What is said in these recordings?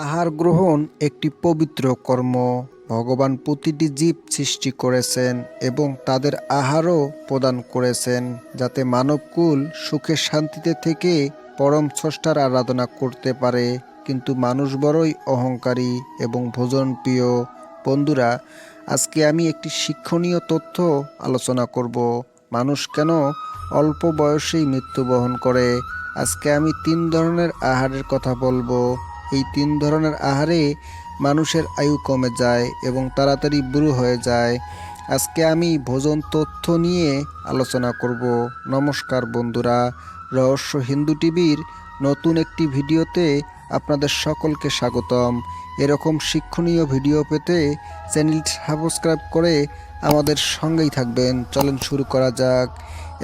আহার গ্রহণ একটি পবিত্র কর্ম। ভগবান প্রতিটি জীব সৃষ্টি করেছেন এবং তাদের আহারও প্রদান করেছেন যাতে মানবকুল সুখে শান্তিতে থেকে পরম স্রষ্টার আরাধনা করতে পারে। কিন্তু মানুষ বড়ই অহংকারী এবং ভোজনপ্রিয়। বন্ধুরা, আজকে আমি একটি শিক্ষণীয় তথ্য আলোচনা করব। মানুষ কেন অল্প বয়সেই মৃত্যুবরণ করে। আজকে আমি 3 ধরনের আহারের কথা বলবো। এই 3 ধরনের আহারে মানুষের আয়ু কমে যায় এবং তাড়াতাড়ি বুড়ো হয়ে যায়। আজকে আমি ভোজন তথ্য নিয়ে আলোচনা করব। নমস্কার বন্ধুরা, রহস্য হিন্দু টিভির নতুন একটি ভিডিওতে আপনাদের সকলকে স্বাগতম। এরকম শিক্ষণীয় ভিডিও পেতে চ্যানেলটি সাবস্ক্রাইব করে আমাদের সঙ্গেই থাকবেন। চলেন শুরু করা যাক।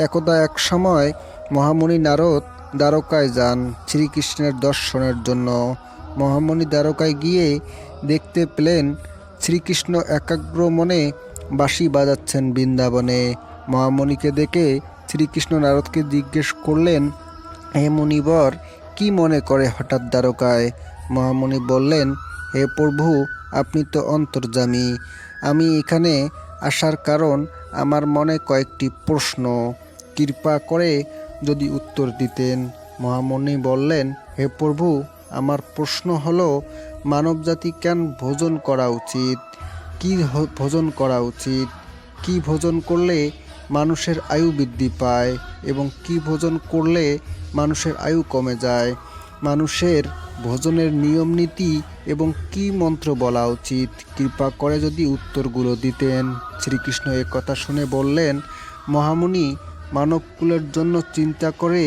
একদা এক সময় মহামুনি নারদ দ্বারকায় যান শ্রীকৃষ্ণের দর্শনের জন্য। মহামুনি দ্বারকায় গিয়ে দেখতে পেলেন শ্রীকৃষ্ণ একাগ্র মনে বাঁশি বাজাচ্ছেন বৃন্দাবনে। মহামুনিকে দেখে শ্রীকৃষ্ণ নারদকে জিজ্ঞেস করলেন, হে মুনিবর, কি মনে করে হঠাৎ দ্বারকায়? মহামুনি বললেন, হে প্রভু, আপনি তো অন্তর্যামী। আমি এখানে আসার কারণ আমার মনে কয়েকটি প্রশ্ন। কৃপা করে যদি উত্তর দিতেন। মহামুনি বললেন, হে প্রভু, আমার প্রশ্ন হলো মানবজাতি কেন ভোজন করা উচিত? কি ভোজন করা উচিত? কি ভোজন করলে মানুষের আয়ু বৃদ্ধি পায় এবং কি ভোজন করলে মানুষের আয়ু কমে যায়? মানুষের ভোজনের নিয়ম নীতি এবং কি মন্ত্র বলা উচিত? কৃপা করে যদি উত্তরগুলো দিতেন। শ্রীকৃষ্ণ এ কথা শুনে বললেন, মহামুনি, মানবকুলের জন্য চিন্তা করে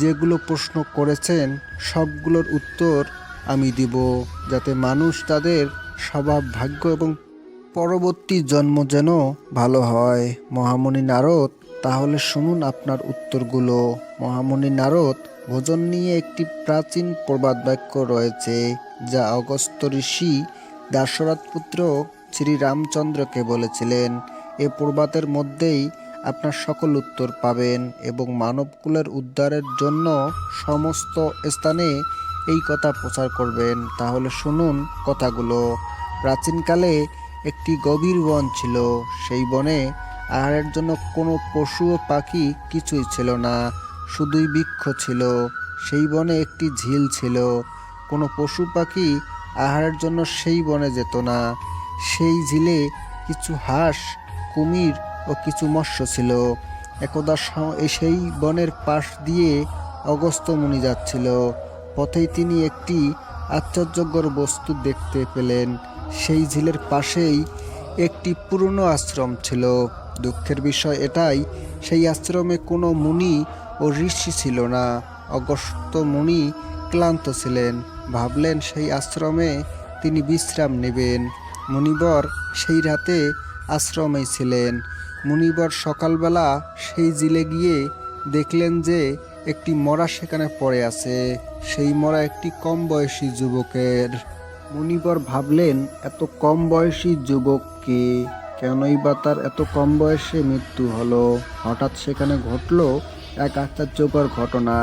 যেগুলো প্রশ্ন করেছেন সবগুলোর উত্তর আমি দিব, যাতে মানুষ তাদের স্বভাব, ভাগ্য এবং পরবর্তী জন্ম যেন ভালো হয়। মহামুনি নারদ, তাহলে শুনুন আপনার উত্তরগুলো। মহামুনি নারদ, ভোজন নিয়ে একটি প্রাচীন প্রবাদ বাক্য রয়েছে যা অগস্ত্য ঋষি দাশরথ পুত্র শ্রীরামচন্দ্রকে বলেছিলেন। এ প্রবাদের মধ্যেই আপনার সকল উত্তর পাবেন এবং মানবকুলের উদ্ধারের জন্য সমস্ত স্থানে এই কথা প্রচার করবেন। তাহলে শুনুন কথাগুলো। প্রাচীনকালে একটি গভীর বন ছিল। সেই বনে আহারের জন্য কোনো পশু ও পাখি কিছুই ছিল না, শুধুই বৃক্ষ ছিল। সেই বনে একটি ঝিল ছিল। কোনো পশু পাখি আহারের জন্য সেই বনে যেত না। সেই ঝিলে কিছু হাঁস, কুমির ও কিছু মৎস্য ছিল। একদা সেই বনের পাশ দিয়ে অগস্ত্য মুনি যাচ্ছিল। পথেই তিনি একটি আশ্চর্যকর বস্তু দেখতে পেলেন। সেই ঝিলের পাশেই একটি পুরনো আশ্রম ছিল। দুঃখের বিষয় এটাই, সেই আশ্রমে কোনো মুনি ও ঋষি ছিল না। অগস্ত্য মুনি ক্লান্ত ছিলেন, ভাবলেন সেই আশ্রমে তিনি বিশ্রাম নেবেন। মুনিবর সেই রাতে আশ্রমেই ছিলেন। মুনিবর সকালবেলা সেই ঝিলে গিয়ে দেখলেন যে একটি মরা সেখানে পড়ে আছে। সেই মরা একটি কম বয়সী যুবকের। মুনিবর ভাবলেন, এত কম বয়সী যুবককে, কেনই বা তার এত কম বয়সে মৃত্যু হলো? হঠাৎ সেখানে ঘটল এক আশ্চর্যকর ঘটনা।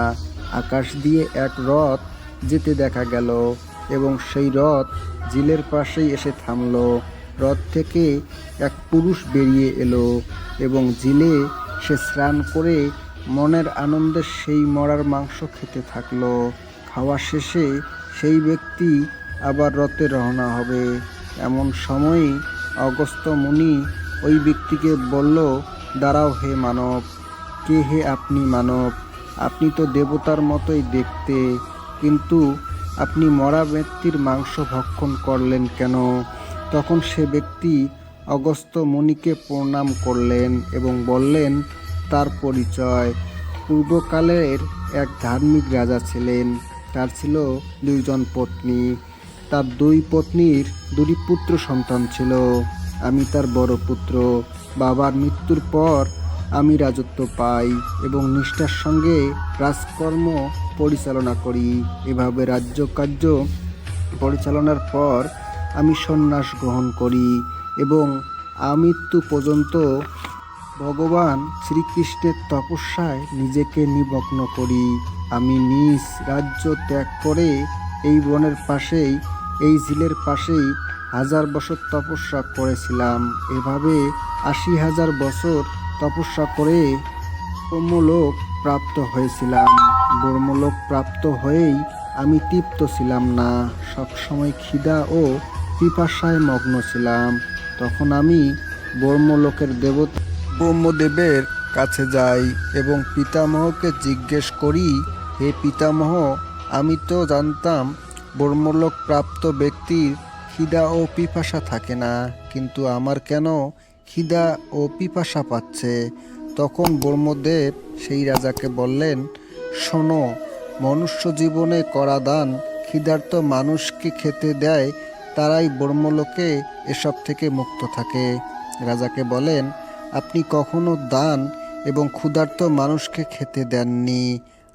আকাশ দিয়ে এক রথ যেতে দেখা গেল এবং সেই রথ ঝিলের পাশেই এসে থামল। রথ থেকে এক পুরুষ বেরিয়ে এলো এবং ঝিলে সে স্নান করে মনের আনন্দে সেই মরার মাংস খেতে থাকলো। খাওয়া শেষে সেই ব্যক্তি আবার রথে রওনা হবে। এমন সময়ই অগস্ত্য মুনি ওই ব্যক্তিকে বলল, দাঁড়াও হে মানব। কে হে আপনি মানব? আপনি তো দেবতার মতোই দেখতে, কিন্তু আপনি মরা ব্যক্তির মাংস ভক্ষণ করলেন কেন? তখন সে ব্যক্তি অগস্ত্য মুনিকে প্রণাম করলেন এবং বললেন তার পরিচয়। পূর্বকালের এক ধার্মিক রাজা ছিলেন। তার ছিল 2জন পত্নী। তার 2 পত্নীর 2টি পুত্র সন্তান ছিল। আমি তার বড় পুত্র। বাবার মৃত্যুর পর আমি রাজত্ব পাই এবং নিষ্ঠার সঙ্গে রাজকর্ম পরিচালনা করি। এভাবে রাজ্যকার্য পরিচালনার পর আমি সন্ন্যাস গ্রহণ করি এবং আমৃত্যু পর্যন্ত ভগবান শ্রীকৃষ্ণের তপস্যায় নিজেকে নিমগ্ন করি। আমি নিজ রাজ্য ত্যাগ করে এই বনের পাশেই এই ঝিলের পাশেই 1000 বছর তপস্যা করেছিলাম। এভাবে 80,000 বছর তপস্যা করে ব্রহ্মলোক প্রাপ্ত হয়েছিলাম। ব্রহ্মলোক প্রাপ্ত হয়েই আমি তৃপ্ত ছিলাম না, সবসময় খিদা ও পিপাসায় মগ্ন ছিলাম। তখন আমি ব্রহ্মলোকের দেবতা ব্রহ্মদেবের কাছে যাই এবং পিতামহকে জিজ্ঞেস করি, হে পিতামহ, আমি তো জানতাম ব্রহ্মলোক প্রাপ্ত ব্যক্তির খিদা ও পিপাসা থাকে না, কিন্তু আমার কেন খিদা ও পিপাসা পাচ্ছে? তখন ব্রহ্মদেব সেই রাজাকে বললেন, শোনো, মনুষ্য জীবনে করা দান ক্ষুধার্ত মানুষকে খেতে দেয়, তারাই ব্রহ্মলোকে এসব থেকে মুক্ত থাকে। রাজাকে বলেন, আপনি কখনো দান এবং ক্ষুধার্ত মানুষকে খেতে দেননি।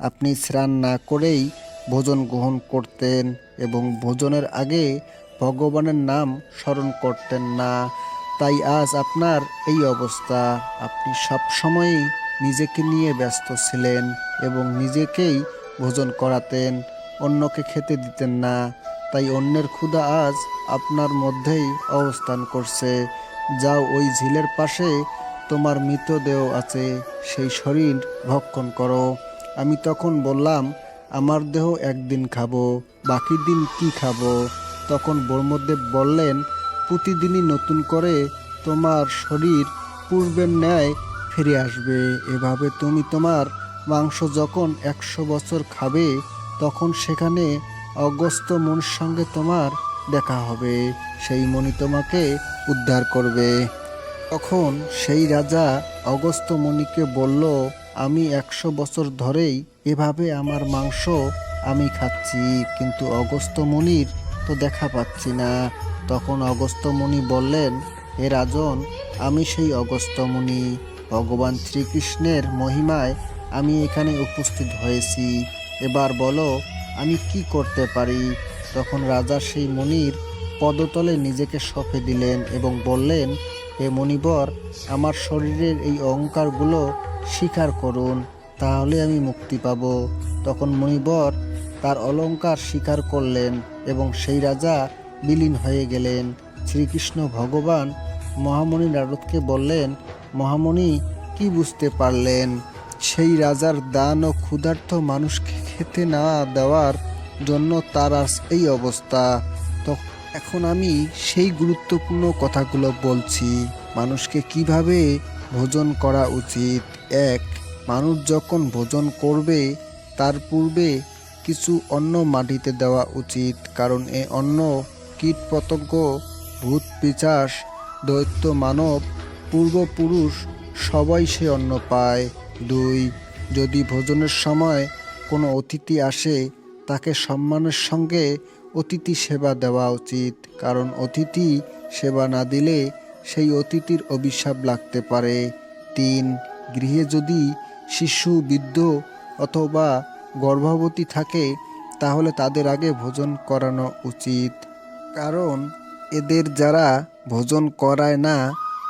আপনি স্নান না করেই ভোজন গ্রহণ করতেন এবং ভোজনের আগে ভগবানের নাম স্মরণ করতেন না। তাই আজ আপনার এই অবস্থা। আপনি সব সময়ই নিজেকে নিয়ে ব্যস্ত ছিলেন এবং নিজেকেই ভোজন করাতেন, অন্যকে খেতে দিতেন না। তাই অন্যের ক্ষুধা আজ আপনার মধ্যেই অবস্থান করছে। যাও, ওই ঝিলের পাশে তোমার মৃতদেহ আছে, সেই শরীর ভক্ষণ করো। আমি তখন বললাম, আমার দেহ একদিন খাবো, বাকি দিন কি খাবো? তখন ব্রহ্মদেব বললেন, প্রতিদিনই নতুন করে তোমার শরীর পূর্বের ন্যায় ফিরে আসবে। এভাবে তুমি তোমার মাংস যখন 100 বছর খাবে, তখন সেখানে অগস্ত্য মুনির সঙ্গে তোমার দেখা হবে। সেই মুনি তোমাকে উদ্ধার করবে। তখন সেই রাজা অগস্ত্য মুনিকে বলল, আমি 100 বছর ধরেই এভাবে আমার মাংস আমি খাচ্ছি, কিন্তু অগস্ত্য মুনির তো দেখা পাচ্ছি না। তখন অগস্ত্য মুনি বললেন, হে রাজন, আমি সেই অগস্ত্য মুনি। ভগবান শ্রীকৃষ্ণের মহিমায় আমি এখানে উপস্থিত হয়েছি। এবার বলো, আমি কি করতে পারি? তখন রাজা সেই মুনির পদতলে নিজেকে সঁপে দিলেন এবং বললেন, হে মুনিবর, আমার শরীরের এই অহংকারগুলো স্বীকার করুন, তাহলে আমি মুক্তি পাব। তখন মুনিবর তার অলংকার স্বীকার করলেন এবং সেই রাজা বিলীন হয়ে গেলেন। শ্রীকৃষ্ণ ভগবান মহামণি নারদকে বললেন, মহামণি, কি বুঝতে পারলেন? সেই রাজার দান ও ক্ষুধার্ত মানুষকে খেতে না দেওয়ার জন্য তার আজ এই অবস্থা। তো এখন আমি সেই গুরুত্বপূর্ণ কথাগুলো বলছি। মানুষকে কিভাবে ভোজন করা উচিত। 1. মানুষ যখন ভোজন করবে তার পূর্বে কিছু অন্ন মাটিতে দেওয়া উচিত, কারণ এ অন্ন কীটপতঙ্গ, ভূত পিশাচ, দৈত্য, মানব, পূর্বপুরুষ সবাই সে অন্ন পায়। 2. যদি ভোজনের সময় কোনো অতিথি আসে, তাকে সম্মানের সঙ্গে অতিথি সেবা দেওয়া উচিত, কারণ অতিথি সেবা না দিলে সেই অতিথির অভিশাপ লাগতে পারে। 3. গৃহে যদি শিশু, বৃদ্ধ অথবা গর্ভবতী থাকে, তাহলে তাদের আগে ভোজন করানো উচিত, কারণ এদের যারা ভোজন করায় না,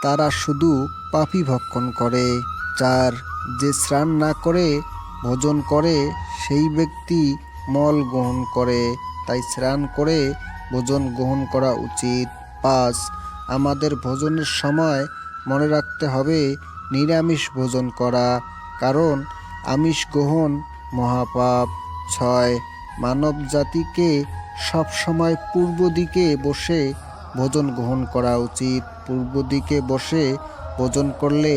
তারা শুধু পাপই ভক্ষণ করে। 4. যে স্নান না করে ভোজন করে সেই ব্যক্তি মল গ্রহণ করে, তাই স্নান করে ভোজন গ্রহণ করা উচিত। 5. আমাদের ভোজনের সময় মনে রাখতে হবে নিরামিষ ভোজন করা, কারণ আমিষ গ্রহণ মহাপাপ। 6. মানব জাতিকে সবসময় পূর্ব দিকে বসে ভোজন গ্রহণ করা উচিত। পূর্ব দিকে বসে ভোজন করলে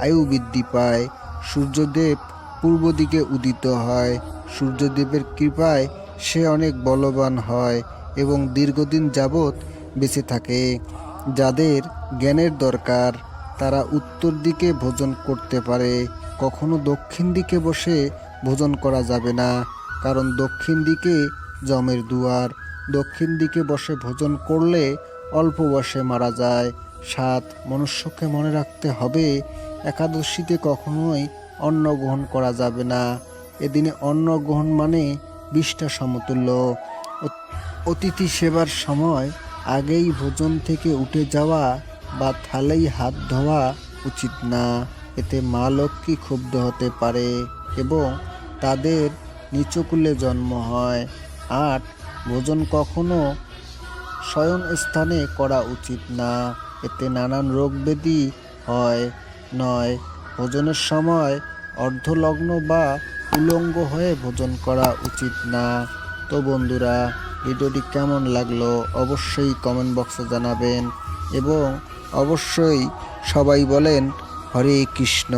আয়ু বৃদ্ধি পায়। সূর্যদেব পূর্ব দিকে উদিত হয়। সূর্যদেবের কৃপায় সে অনেক বলবান হয় এবং দীর্ঘদিন যাবৎ বেঁচে থাকে। যাদের জ্ঞানের দরকার তারা উত্তর দিকে ভোজন করতে পারে। কখনো দক্ষিণ দিকে বসে ভোজন করা যাবে না, কারণ দক্ষিণ দিকে যমের দুয়ার। দক্ষিণ দিকে বসে ভোজন করলে অল্প বয়সে মারা যায়। 7. মনুষ্যকে মনে রাখতে হবে একাদশীতে কখনোই অন্ন গ্রহণ করা যাবে না। এদিনে অন্ন গ্রহণ মানে বিষ্ঠা সমতুল্য। অতিথি সেবার সময় আগেই ভোজন থেকে উঠে যাওয়া বা থালায় হাত ধোয়া উচিত না, এতে মা লক্ষ্মী ক্ষুব্ধ হতে পারে এবং তাদের নিচকুলে জন্ম হয়। 8. ভোজন কখনো শয়ন স্থানে করা উচিত না। এতে নানান রোগ ব্যাধি হয়। 9. ভোজনের সময় অর্ধলগ্ন বা উলঙ্গ হয়ে ভোজন করা উচিত না। তো বন্ধুরা, ভিডিওটি কেমন লাগলো অবশ্যই কমেন্ট বক্সে জানাবেন এবং অবশ্যই সবাই বলেন হরে কৃষ্ণ।